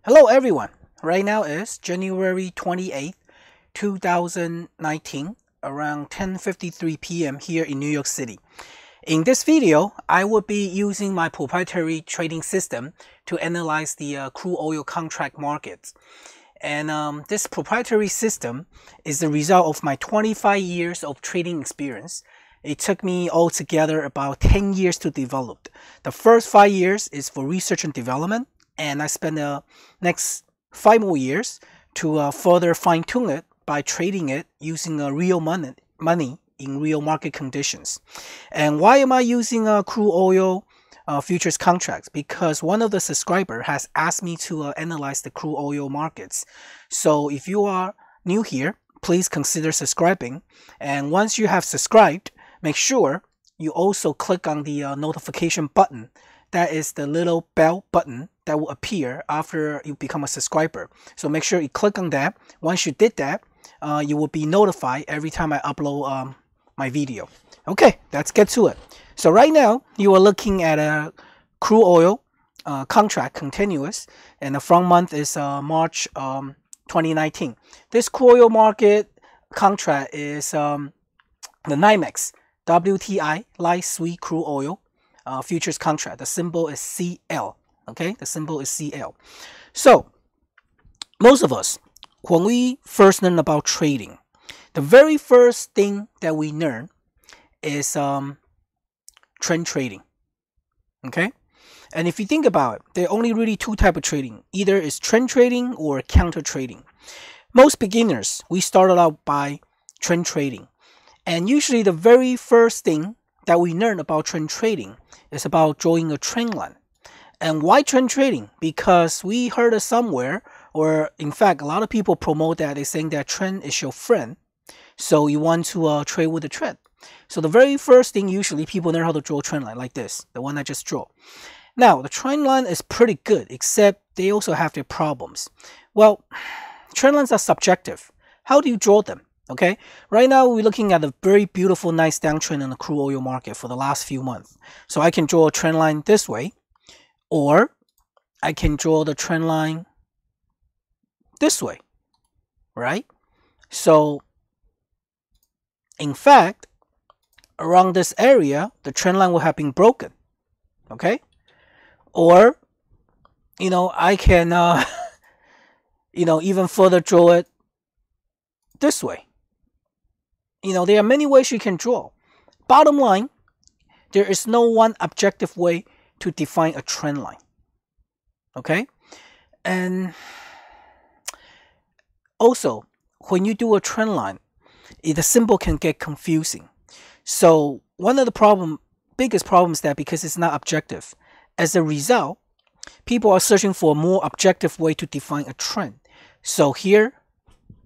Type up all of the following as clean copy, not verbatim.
Hello everyone. Right now is January 28th, 2019, around 10:53 p.m. here in New York City. In this video, I will be using my proprietary trading system to analyze the crude oil contract markets. And this proprietary system is the result of my 25 years of trading experience. It took me altogether about 10 years to develop. The first 5 years is for research and development, and I spent the next 5 more years to further fine-tune it by trading it using real money in real market conditions. And why am I using crude oil futures contracts? Because one of the subscribers has asked me to analyze the crude oil markets. So if you are new here, please consider subscribing. And once you have subscribed, make sure you also click on the notification button. That is the little bell button that will appear after you become a subscriber. So make sure you click on that. Once you did that, you will be notified every time I upload my video. Okay, let's get to it. So right now, you are looking at a crude oil contract continuous, and the front month is March 2019. This crude oil market contract is the NYMEX WTI light sweet crude oil futures contract. The symbol is CL. Okay, the symbol is CL. So most of us, when we first learn about trading, the very first thing that we learn is trend trading. Okay, and if you think about it, there are only really two types of trading. Either is trend trading or counter trading. Most beginners, we started out by trend trading. And usually the very first thing that we learn about trend trading is about drawing a trend line. And why trend trading? Because we heard it somewhere, or in fact, a lot of people promote that. They're saying that trend is your friend. So you want to trade with the trend. So the very first thing, usually people learn how to draw a trend line like this, the one I just drew. Now, the trend line is pretty good, except they also have their problems. Well, trend lines are subjective. How do you draw them? Okay, right now we're looking at a very beautiful, nice downtrend in the crude oil market for the last few months. So I can draw a trend line this way, or I can draw the trend line this way, right? So in fact, around this area, the trend line will have been broken. Okay, or I can even further draw it this way. There are many ways you can draw. Bottom line, there is no one objective way to define a trend line. Okay? And also, when you do a trend line, the symbol can get confusing. So one of the biggest problems is that because it's not objective, as a result, people are searching for a more objective way to define a trend. So here,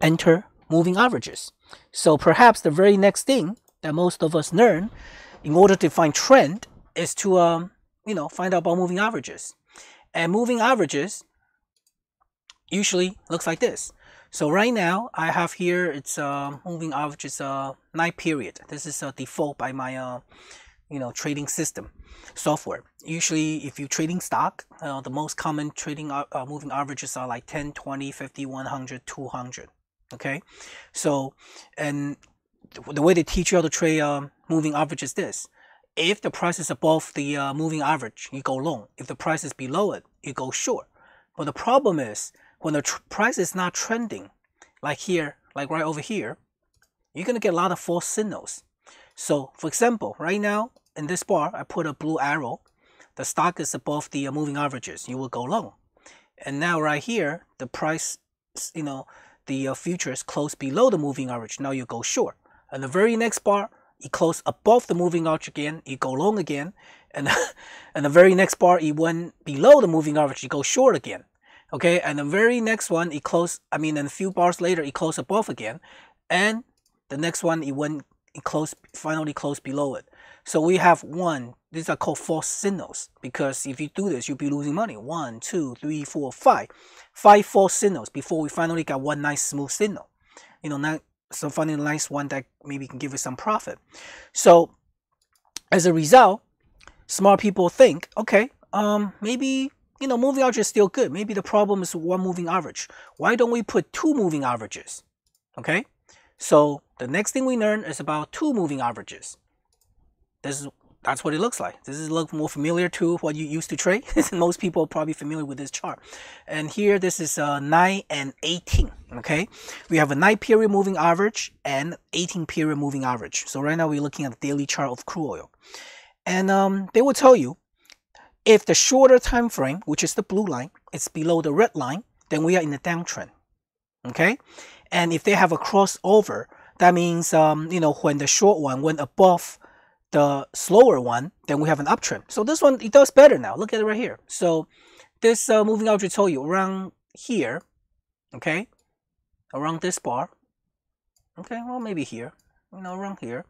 enter moving averages. So perhaps the very next thing that most of us learn in order to find trend is to find out about moving averages. And moving averages usually looks like this. So right now I have here, it's moving averages night period. This is a default by my trading system software. Usually if you're trading stock, the most common trading moving averages are like 10, 20, 50, 100, 200. Okay, so and the way they teach you how to trade moving average is this: if the price is above the moving average, you go long. If the price is below it, you go short. But the problem is when the price is not trending, like here, like right over here, you're gonna get a lot of false signals. So, for example, right now in this bar, I put a blue arrow. The stock is above the moving averages. You will go long. And now right here, the price, the futures close below the moving average. Now you go short. And the very next bar, you close above the moving average again. You go long again. And the very next bar, it went below the moving average. You go short again. Okay. And the very next one, and a few bars later, it closed above again. And the next one, finally closed below it. So we have these are called false signals, because if you do this, you'll be losing money. 1, 2, 3, 4, 5. 5 false signals before we finally got one nice smooth signal. So finding a nice one that maybe can give you some profit. So as a result, smart people think, okay, maybe moving average is still good. Maybe the problem is one moving average. Why don't we put two moving averages? Okay, so the next thing we learn is about two moving averages. That's what it looks like. This is look more familiar to what you used to trade. Most people are probably familiar with this chart. And here, this is 9 and 18. Okay, we have a 9 period moving average and 18 period moving average. So right now we're looking at the daily chart of crude oil, and they will tell you if the shorter time frame, which is the blue line, is below the red line, then we are in the downtrend. Okay, and if they have a crossover, that means when the short one went above the slower one, then we have an uptrend. So this one, it does better now. Look at it right here. So this moving average told you around here, okay, around this bar, okay, well maybe here, around here,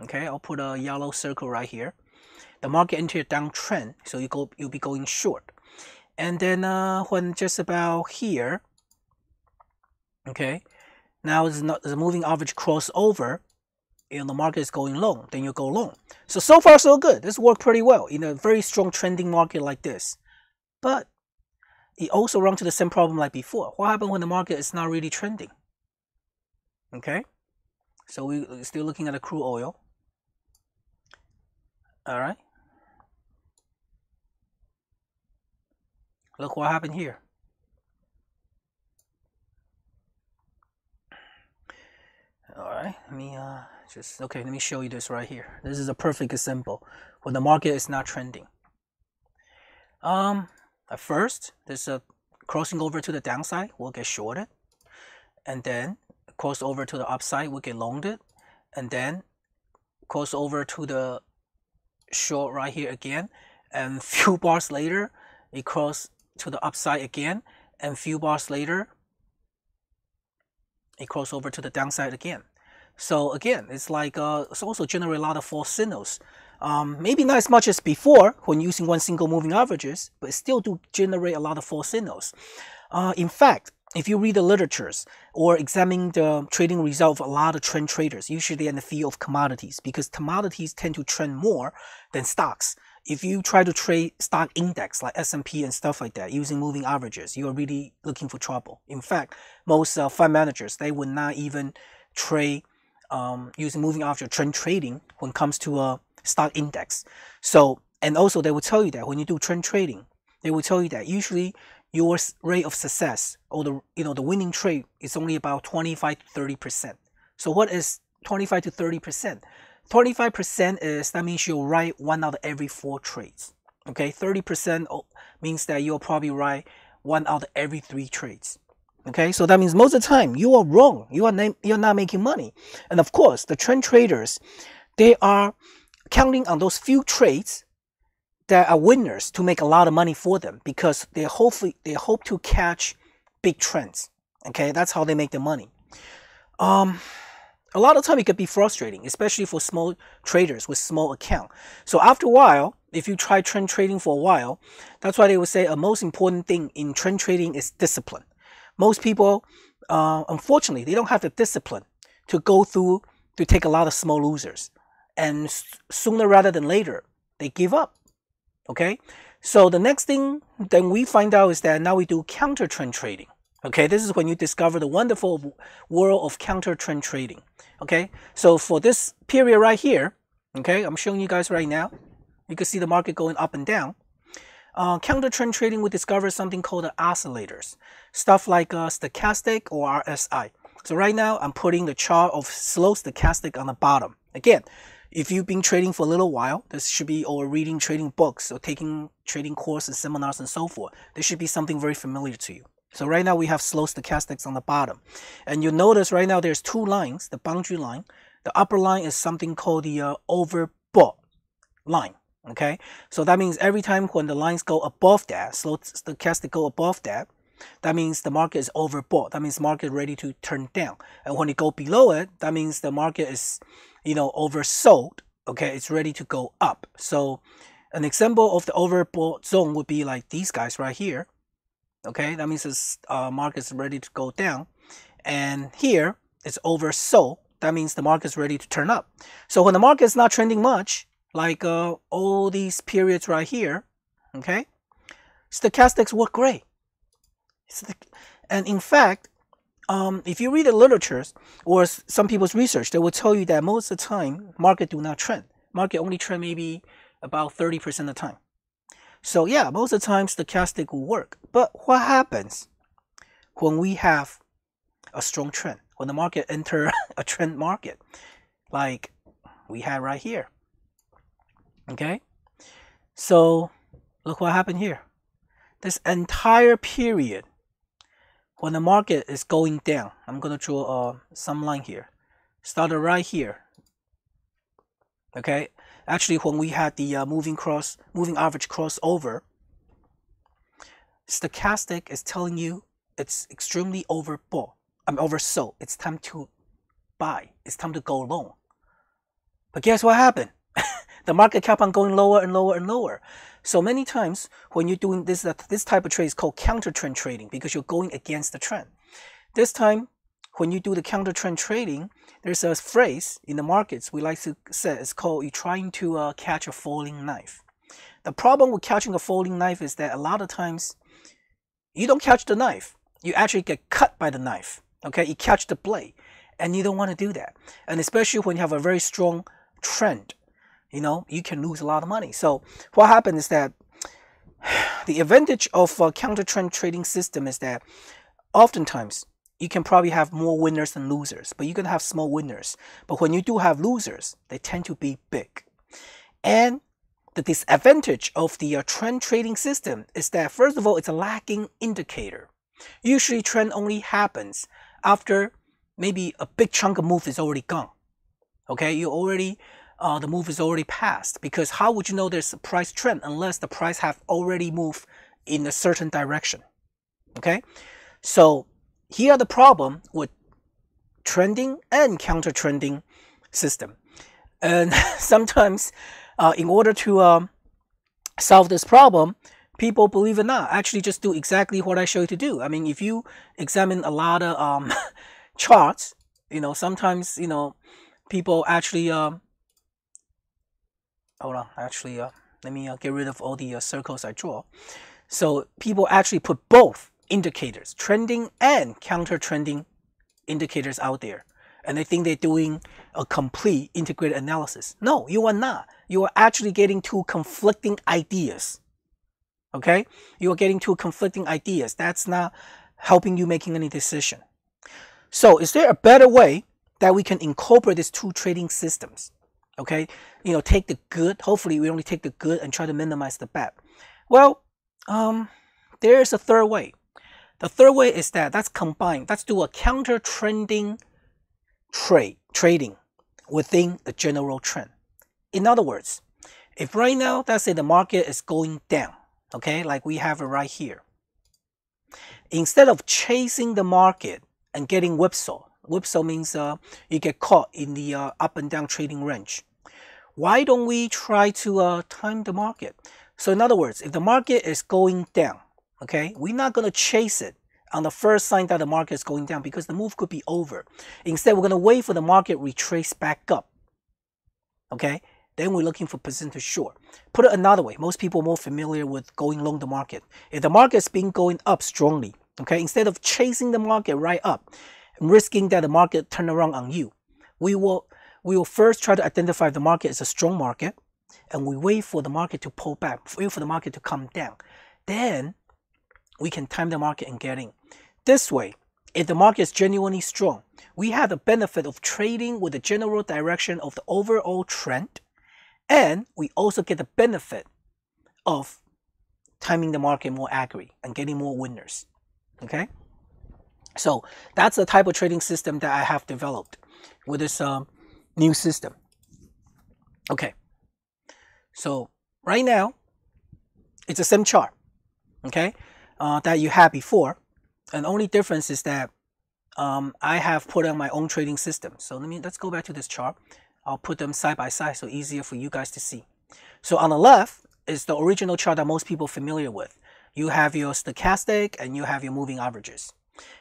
okay. I'll put a yellow circle right here. The market entered a downtrend, so you'll be going short. And then when just about here, okay, now the moving average crossover, the market is going long, then you go long. So far so good. This worked pretty well in a very strong trending market like this. But it also runs into the same problem like before. What happens when the market is not really trending? Okay, so we're still looking at the crude oil. All right, look what happened here. All right, let me show you this right here. This is a perfect example when the market is not trending. At first, there's a crossing over to the downside, we'll get shorted, and then cross over to the upside, we'll get longed, and then cross over to the short right here again, and few bars later, it cross to the upside again, and few bars later, it cross over to the downside again. So again, it's like it's also generate a lot of false signals. Maybe not as much as before when using one single moving averages, but it still do generate a lot of false signals. In fact, if you read the literatures or examine the trading result of a lot of trend traders, usually in the field of commodities, because commodities tend to trend more than stocks. If you try to trade stock index like S&P and stuff like that using moving averages, you are really looking for trouble. In fact, most fund managers, they would not even trade using moving average trend trading when it comes to a stock index. So, and also they will tell you that when you do trend trading, they will tell you that usually your rate of success or the winning trade is only about 25 to 30%. So what is 25 to 30%? 25% is, that means you'll write 1 out of every 4 trades. Okay, 30% means that you'll probably write 1 out of every 3 trades. Okay, so that means most of the time you are wrong. You're not making money. And of course, the trend traders, they are counting on those few trades that are winners to make a lot of money for them, because they hope to catch big trends. Okay, that's how they make the money. A lot of time it could be frustrating, especially for small traders with small account. So after a while, if you try trend trading for a while, that's why they would say a most important thing in trend trading is discipline. Most people, unfortunately, they don't have the discipline to go through to take a lot of small losers, and sooner rather than later, they give up. Okay, so the next thing then we find out is that now we do counter trend trading. Okay, this is when you discover the wonderful world of counter trend trading. Okay, so for this period right here, okay, I'm showing you guys right now, you can see the market going up and down. Counter trend trading, we discover something called the oscillators, stuff like stochastic or RSI. So right now I'm putting the chart of slow stochastic on the bottom. Again, if you've been trading for a little while, this should be, or reading trading books or taking trading courses, seminars and so forth, this should be something very familiar to you. So right now we have slow stochastics on the bottom, and you'll notice right now there's 2 lines, the boundary line. The upper line is something called the overbought line. Okay, so that means every time when the lines go above that, slow stochastic go above that, that means the market is overbought. That means the market ready to turn down. And when it go below it, that means the market is, oversold. Okay, it's ready to go up. So an example of the overbought zone would be like these guys right here. Okay, that means this market is ready to go down. And here it's oversold. That means the market is ready to turn up. So when the market is not trending much, like all these periods right here, okay, stochastics work great. And in fact, if you read the literature or some people's research, they will tell you that most of the time, market do not trend. Market only trend maybe about 30% of the time. So yeah, most of the time, stochastic will work. But what happens when we have a strong trend? When the market enter a trend market, like we have right here. Okay? So look what happened here. This entire period, when the market is going down, I'm going to draw some line here. Started right here. Okay? Actually, when we had the moving average crossover, stochastic is telling you it's extremely overbought. Oversold. It's time to buy. It's time to go long. But guess what happened? The market kept on going lower and lower and lower. So many times when you're doing this type of trade is called counter trend trading because you're going against the trend. This time, when you do the counter trend trading, there's a phrase in the markets we like to say, it's called you're trying to catch a falling knife. The problem with catching a falling knife is that a lot of times you don't catch the knife. You actually get cut by the knife. Okay, you catch the blade, and you don't want to do that. And especially when you have a very strong trend, you know, you can lose a lot of money. So what happens is that the advantage of a counter trend trading system is that oftentimes you can probably have more winners than losers, but you're going to have small winners. But when you do have losers, they tend to be big. And the disadvantage of the trend trading system is that, first of all, it's a lagging indicator. Usually trend only happens after maybe a big chunk of move is already gone. Okay, the move is already passed, because how would you know there's a price trend unless the price have already moved in a certain direction? Okay, so here are the problem with trending and counter trending system. And sometimes in order to solve this problem, people, believe it or not, actually just do exactly what I show you to do. I mean, if you examine a lot of charts, you know, sometimes, you know, people actually hold on, actually let me get rid of all the circles I draw. So people actually put both indicators, trending and counter trending indicators out there, and they think they're doing a complete integrated analysis. No, you are not. You are actually getting two conflicting ideas. Okay, you are getting two conflicting ideas. That's not helping you making any decision. So is there a better way that we can incorporate these two trading systems? Okay, you know, take the good. Hopefully we only take the good and try to minimize the bad. Well, there's a third way. The third way is that's combined. Let's do a counter trending trading within the general trend. In other words, if right now, let's say the market is going down, okay, like we have it right here. Instead of chasing the market and getting whipsaw means you get caught in the up and down trading range. Why don't we try to time the market? So in other words, if the market is going down, okay, we're not going to chase it on the first sign that the market is going down because the move could be over. Instead, we're going to wait for the market retrace back up. Okay, then we're looking for position to short. Put it another way, most people are more familiar with going long the market. If the market's been going up strongly, okay, instead of chasing the market right up and risking that the market turn around on you, we will first try to identify if the market is a strong market, and we wait for the market to pull back, wait for the market to come down. Then we can time the market and get in. This way, if the market is genuinely strong, we have the benefit of trading with the general direction of the overall trend, and we also get the benefit of timing the market more accurately and getting more winners. Okay, so that's the type of trading system that I have developed with this new system. Okay, so right now it's the same chart, okay, that you had before, and the only difference is that I have put on my own trading system. So let's go back to this chart. I'll put them side by side so easier for you guys to see. So on the left is the original chart that most people are familiar with. You have your stochastic and you have your moving averages.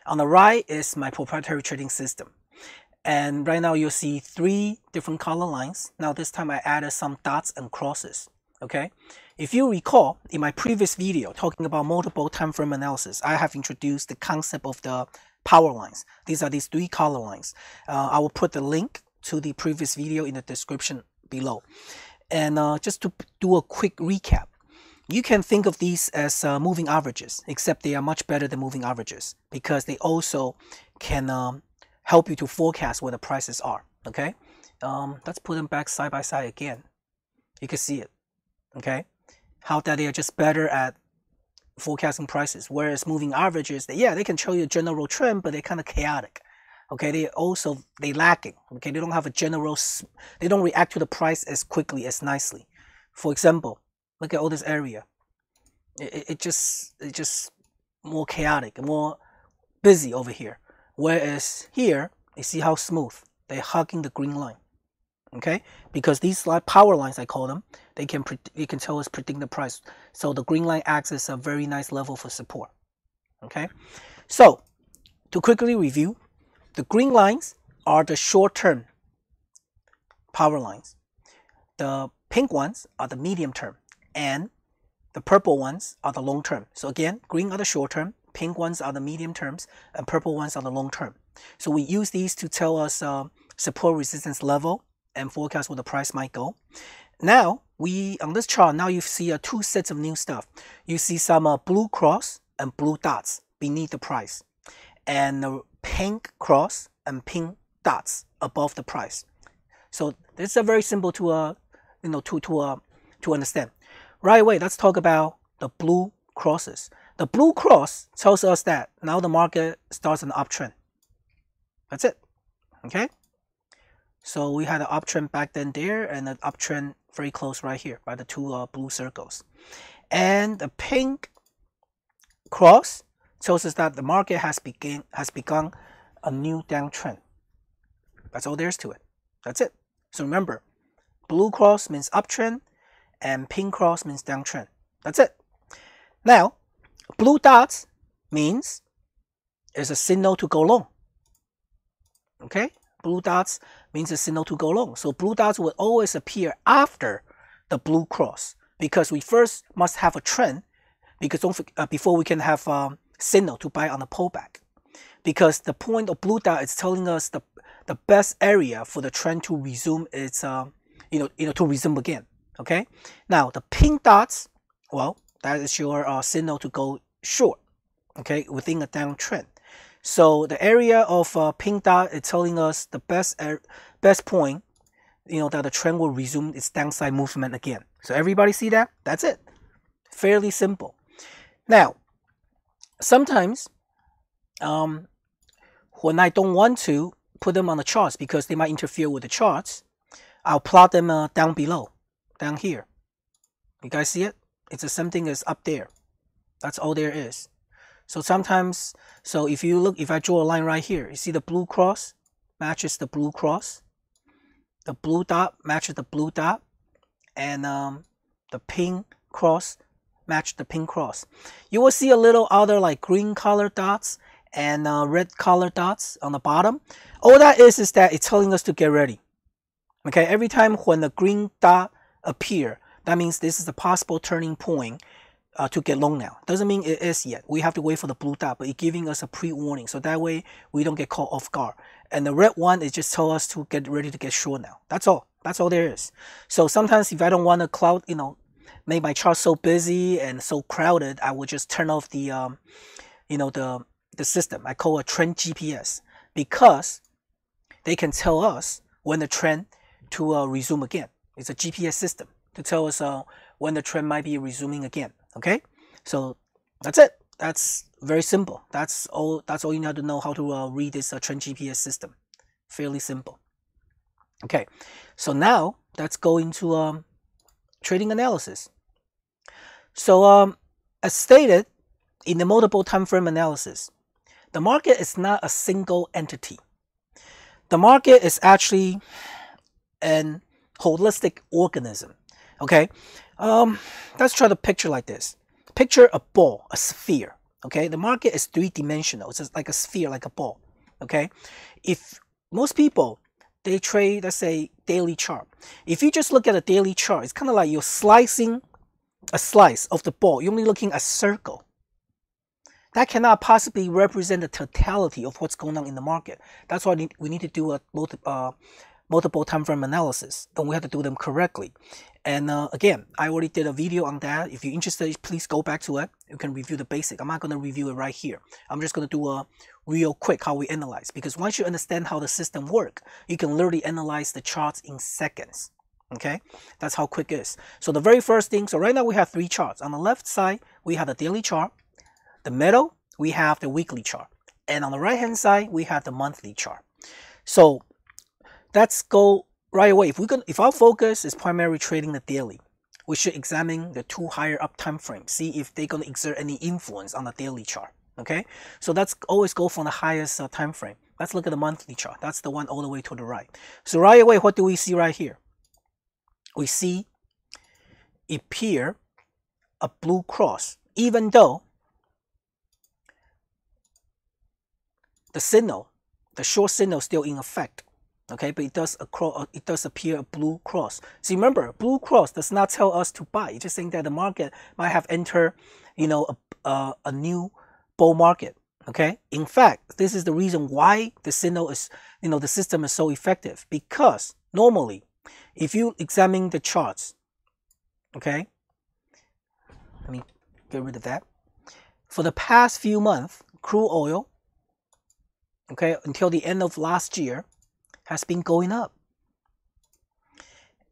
On the right is my proprietary trading system. And right now you'll see 3 different color lines. Now this time I added some dots and crosses. Okay, if you recall, in my previous video talking about multiple time frame analysis, I have introduced the concept of the power lines. These are these 3 color lines. I will put the link to the previous video in the description below. And just to do a quick recap, you can think of these as moving averages, except they are much better than moving averages because they also can help you to forecast where the prices are. Okay, let's put them back side by side again. You can see it. Okay, how that they are just better at forecasting prices, whereas moving averages, they can show you a general trend, but they're kind of chaotic. Okay, they lacking. Okay, they don't have a general, they don't react to the price as quickly, as nicely. For example, look at all this area. It just more chaotic, more busy over here. Whereas here, you see how smooth they're hugging the green line. Okay, because these power lines, I call them, they can tell us predict the price. So the green line acts as a very nice level for support. Okay, so to quickly review, the green lines are the short-term power lines. The pink ones are the medium-term, and the purple ones are the long-term. So again, green are the short-term, pink ones are the medium-terms, and purple ones are the long-term. So we use these to tell us support resistance level and forecast where the price might go. Now, on this chart, now you see 2 sets of new stuff. You see some blue cross and blue dots beneath the price, and the pink cross and pink dots above the price. So this is very simple to to understand. Right away, let's talk about the blue crosses. The blue cross tells us that now the market starts an uptrend. That's it. Okay. So we had an uptrend back then there, and an uptrend very close right here by the 2 blue circles. And the pink cross tells us that the market has begun a new downtrend. That's all there is to it. That's it. So remember, blue cross means uptrend, and pink cross means downtrend. That's it. Now, blue dots means it's a signal to go long. Okay? Blue dots means a signal to go long. So blue dots will always appear after the blue cross because we first must have a trend because before we can have signal to buy on the pullback. Because the point of blue dot is telling us the best area for the trend to resume its to resume again. Okay. Now the pink dots, well, that is your signal to go short. Okay, within a downtrend. So the area of pink dot is telling us the best point, that the trend will resume its downside movement again. So everybody see that? That's it. Fairly simple. Now, sometimes when I don't want to put them on the charts because they might interfere with the charts, I'll plot them down below, down here. You guys see it? It's the same thing as up there. That's all there is. So sometimes, if I draw a line right here, you see the blue cross matches the blue cross, the blue dot matches the blue dot, and the pink cross matches the pink cross. You will see a little other like green color dots and red color dots on the bottom. All that is that it's telling us to get ready. Okay, every time when the green dot appear, that means this is a possible turning point to get long now. Doesn't mean it is yet. We have to wait for the blue dot, but it's giving us a pre-warning. So that way we don't get caught off guard. And the red one, it just tells us to get ready to get short now. That's all. That's all there is. So sometimes if I don't want to make my chart so busy and so crowded, I will just turn off the the system. I call it trend GPS because they can tell us when the trend to resume again. It's a GPS system to tell us when the trend might be resuming again. Okay, so that's it. That's very simple. That's all you need to know how to read this trend GPS system. Fairly simple. Okay, so now let's go into trading analysis. So as stated in the multiple time frame analysis, the market is not a single entity. The market is actually an holistic organism. Okay, let's try to picture like this. Picture a ball, a sphere. Okay, the market is 3-dimensional. It's just like a sphere, like a ball. Okay, if most people they trade, let's say daily chart. If you just look at a daily chart, it's kind of like you're slicing a slice of the ball. You're only looking at a circle. That cannot possibly represent the totality of what's going on in the market. That's why we need to do a multiple time frame analysis, and we have to do them correctly. And again, I already did a video on that. If you're interested, please go back to it. You can review the basic. I'm not going to review it right here. I'm just going to do a real quick how we analyze, because once you understand how the system works, you can literally analyze the charts in seconds. Okay, that's how quick it is. So the very first thing, so right now we have 3 charts. On the left side, we have the daily chart. The middle, we have the weekly chart. And on the right hand side, we have the monthly chart. So let's go right away. If our focus is primarily trading the daily, we should examine the 2 higher up time frames, see if they're going to exert any influence on the daily chart. Okay, so let's always go from the highest time frame. Let's look at the monthly chart. That's the one all the way to the right. So right away, what do we see right here? We see appear a blue cross, even though the signal, the short signal, is still in effect. Okay, but it does appear a blue cross. See, remember, blue cross does not tell us to buy. It's just saying that the market might have entered, a new bull market. Okay, in fact, this is the reason why the signal is, the system is so effective. Because normally, if you examine the charts, okay, let me get rid of that. For the past few months, crude oil, okay, until the end of last year, has been going up.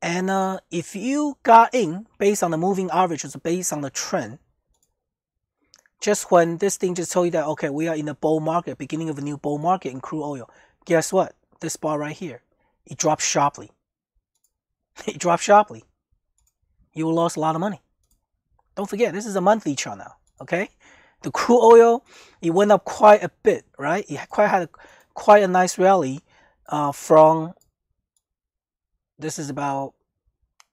And if you got in based on the moving average, or based on the trend, just when this thing just told you that, okay, we are in a bull market, beginning of a new bull market in crude oil, guess what? This bar right here, it dropped sharply. It dropped sharply. You lost a lot of money. Don't forget, this is a monthly chart now, okay? The crude oil, it went up quite a bit, right? It had quite a nice rally from, this is about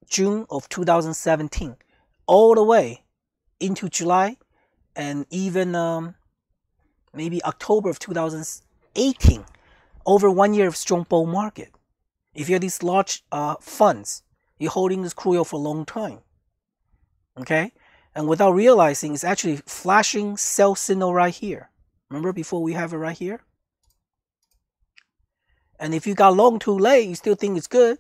June of 2017, all the way into July, and even maybe October of 2018. Over 1 year of strong bull market. If you have these large funds, you're holding this crude oil for a long time. Okay? And without realizing, it's actually flashing sell signal right here. Remember before we have it right here? And if you got long too late, you still think it's good,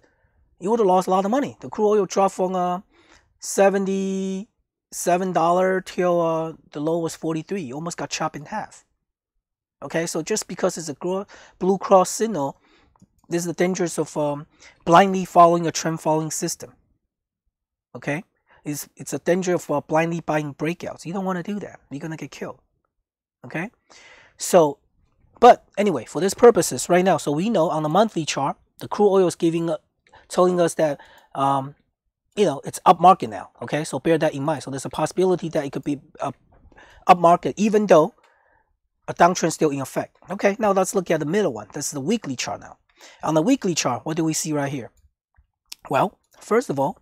you would have lost a lot of money. The crude oil dropped from $77 till the low was 43. You almost got chopped in half. Okay, so just because it's a blue cross signal, this is the dangers of blindly following a trend following system. Okay, it's a danger of blindly buying breakouts. You don't want to do that. You're gonna get killed. Okay, so but anyway, for these purposes right now, so we know on the monthly chart, the crude oil is telling us that it's up market now. Okay, so bear that in mind. So there's a possibility that it could be up market, even though a downtrend still in effect. Okay, now let's look at the middle one. This is the weekly chart now. On the weekly chart, what do we see right here? Well, first of all,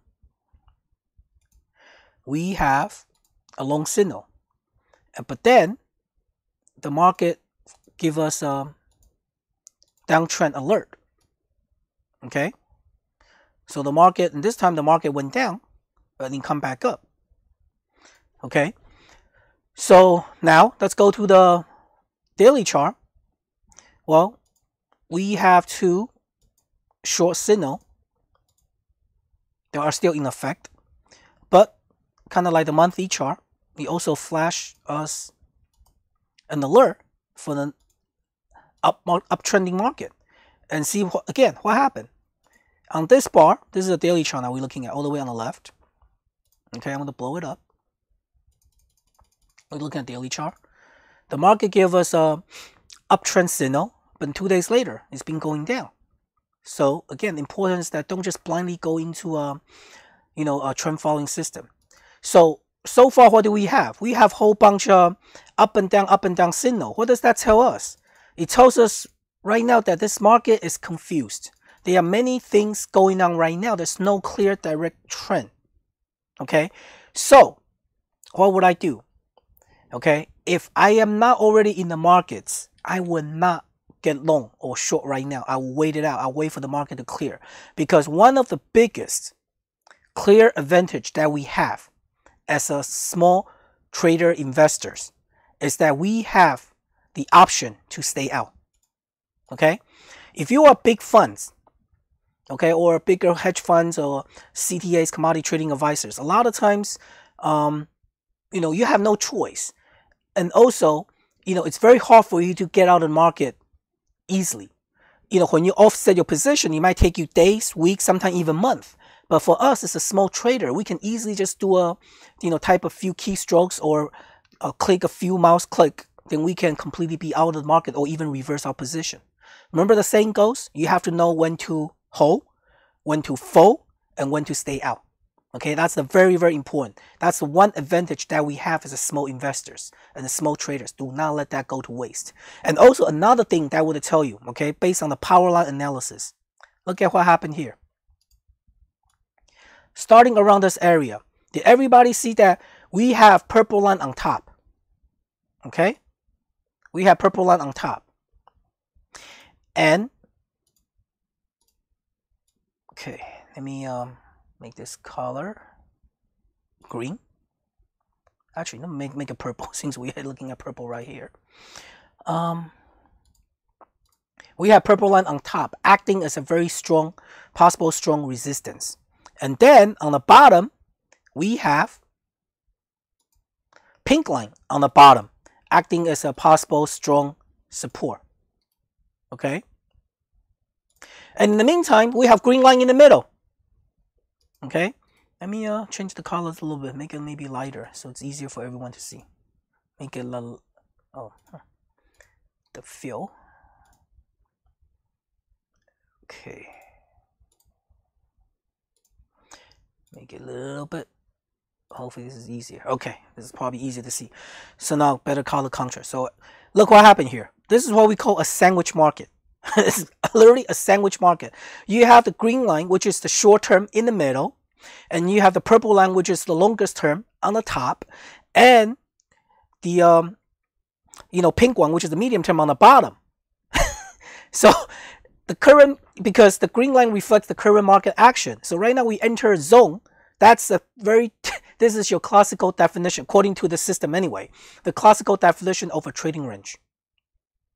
we have a long signal, but then the market give us a downtrend alert. Okay, so the market, and this time the market went down, but then come back up. Okay, so now let's go to the daily chart. Well, we have 2 short signal that are still in effect, but kind of like the monthly chart, we also flash us an alert for the uptrending market. And see what happened on this bar. This is a daily chart now we're looking at all the way on the left. Okay, I'm going to blow it up. We're looking at daily chart. The market gave us a uptrend signal, but 2 days later it's been going down. So again, important is that don't just blindly go into a trend following system. So far, what do we have? We have a whole bunch of up and down signal. What does that tell us? It tells us right now that this market is confused. There are many things going on right now. There's no clear direct trend. Okay, so what would I do? Okay, if I am not already in the markets, I would not get long or short right now. I will wait it out. I'll wait for the market to clear. Because one of the biggest clear advantage that we have as a small trader investors is that we have the option to stay out. Okay? If you are big funds, okay, or bigger hedge funds or CTAs, commodity trading advisors, a lot of times, you have no choice. And also, it's very hard for you to get out of the market easily. When you offset your position, it might take you days, weeks, sometimes even months. But for us, as a small trader, we can easily just do type a few keystrokes or click a few mouse click. Then we can completely be out of the market or even reverse our position. Remember the saying goes, you have to know when to hold, when to fold, and when to stay out. Okay, that's the very, very important. That's the one advantage that we have as a small investors and the small traders. Do not let that go to waste. And also another thing that I would tell you, okay, based on the power line analysis, look at what happened here. Starting around this area, did everybody see that we have purple line on top? Okay, we have purple line on top. And okay, let me make this color green. Actually, let me make it purple since we are looking at purple right here. We have purple line on top acting as a very strong, possible strong resistance. And then on the bottom, we have pink line on the bottom acting as a possible strong support. Okay. And in the meantime, we have green line in the middle. Okay. Let me change the colors a little bit, make it maybe lighter so it's easier for everyone to see. Make it a little, the fill. Okay. Make it a little bit. Hopefully this is easier. Okay, this is probably easier to see. So now better color contrast. So look what happened here. This is what we call a sandwich market. This is literally a sandwich market. You have the green line, which is the short term in the middle, and you have the purple line, which is the longest term on the top, and the pink one, which is the medium term on the bottom. So the current, because the green line reflects the current market action. So right now we enter a zone. That's a very, this is your classical definition, according to the system anyway. The classical definition of a trading range.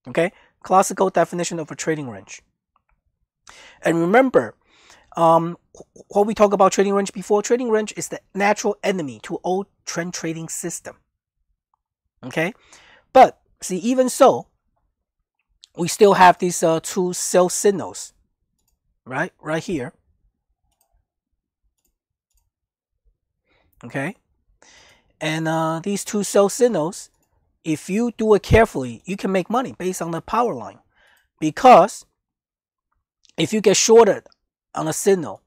Okay? Classical definition of a trading range. And remember, what we talked about trading range before, trading range is the natural enemy to all trend trading system. Okay? But, see, even so, we still have these two sell signals, right here. Okay, and these two sell signals, if you do it carefully, you can make money based on the power line. Because if you get shorted on a signal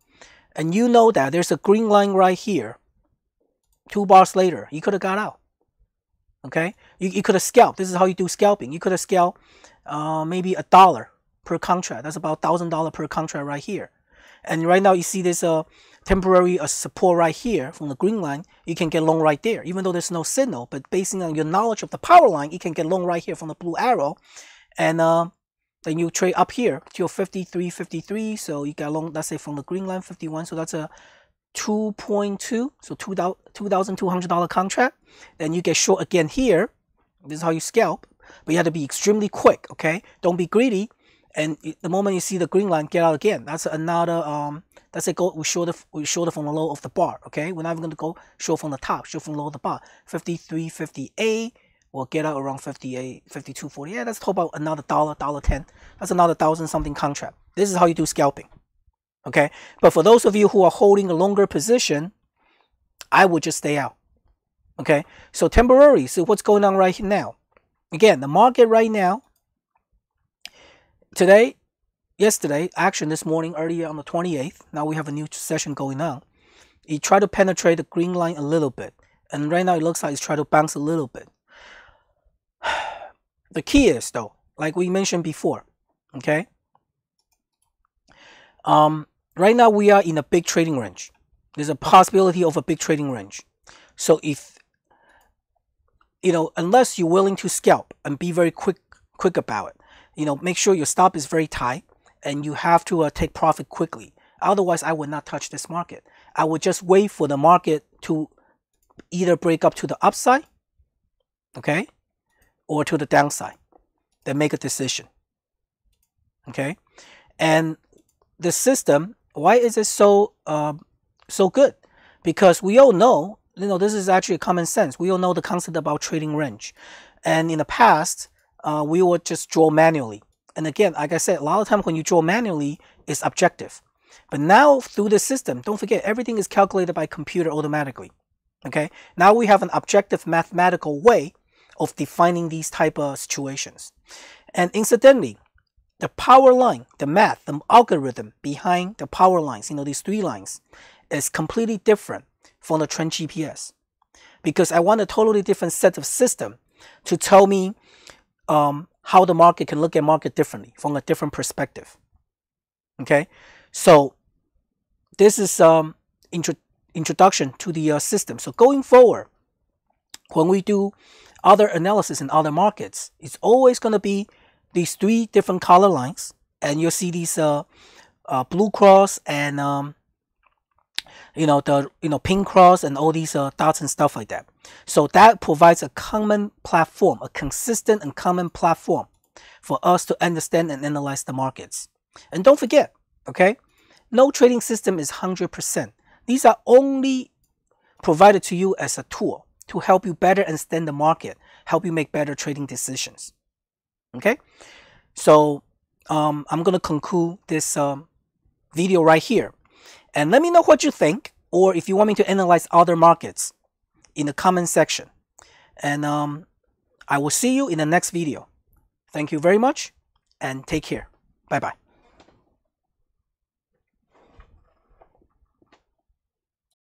and you know that there's a green line right here, 2 bars later, you could have got out. Okay, you could have scalped. This is how you do scalping. You could have scalped maybe $1 per contract. That's about $1,000 per contract right here. And right now you see this temporary support right here from the green line. You can get long right there, even though there's no signal. But based on your knowledge of the power line, you can get long right here from the blue arrow. And then you trade up here to your 53.53. So you got long, let's say from the green line, 51. So that's a 2.2, so $2,200 contract. Then you get short again here. This is how you scalp. But you have to be extremely quick, okay? Don't be greedy. And the moment you see the green line, get out again. That's another, let's say we short it from the low of the bar, okay? We're not even going to go short from the top, short from the low of the bar. 53.58, we'll get out around 58, 52.40. Yeah, let's talk about another $1.10. That's another 1,000-something contract. This is how you do scalping, okay? But for those of you who are holding a longer position, I would just stay out, okay? So temporary, so what's going on right now? Again, the market right now, yesterday, action this morning, earlier on the 28th. Now we have a new session going on. It tried to penetrate the green line a little bit. And right now it looks like it's trying to bounce a little bit. The key is, though, like we mentioned before, okay? Right now we are in a big trading range. There's a possibility of a big trading range. So if, unless you're willing to scalp and be very quick about it, make sure your stop is very tight and you have to take profit quickly. Otherwise, I would not touch this market. I would just wait for the market to either break up to the upside, okay, or to the downside, then make a decision, okay. And the system, why is it so good? Because we all know, this is actually common sense. We all know the concept about trading range, and in the past, we would just draw manually. And again, like I said, a lot of times when you draw manually, it's objective. But now through the system, don't forget, everything is calculated by computer automatically. Okay, now we have an objective mathematical way of defining these type of situations. And incidentally, the power line, the math, the algorithm behind the power lines, these 3 lines, is completely different from the trend GPS. Because I want a totally different set of system to tell me how the market can look at market differently from a different perspective. Okay, so this is introduction to the system. So going forward, when we do other analysis in other markets, it's always going to be these 3 different color lines, and you'll see these blue cross and the pink cross and all these dots and stuff like that. So that provides a common platform, a consistent and common platform for us to understand and analyze the markets. And don't forget, okay, no trading system is 100%. These are only provided to you as a tool to help you better understand the market, help you make better trading decisions. Okay, so I'm going to conclude this video right here. And let me know what you think, or if you want me to analyze other markets in the comment section. And I will see you in the next video. Thank you very much, and take care. Bye-bye.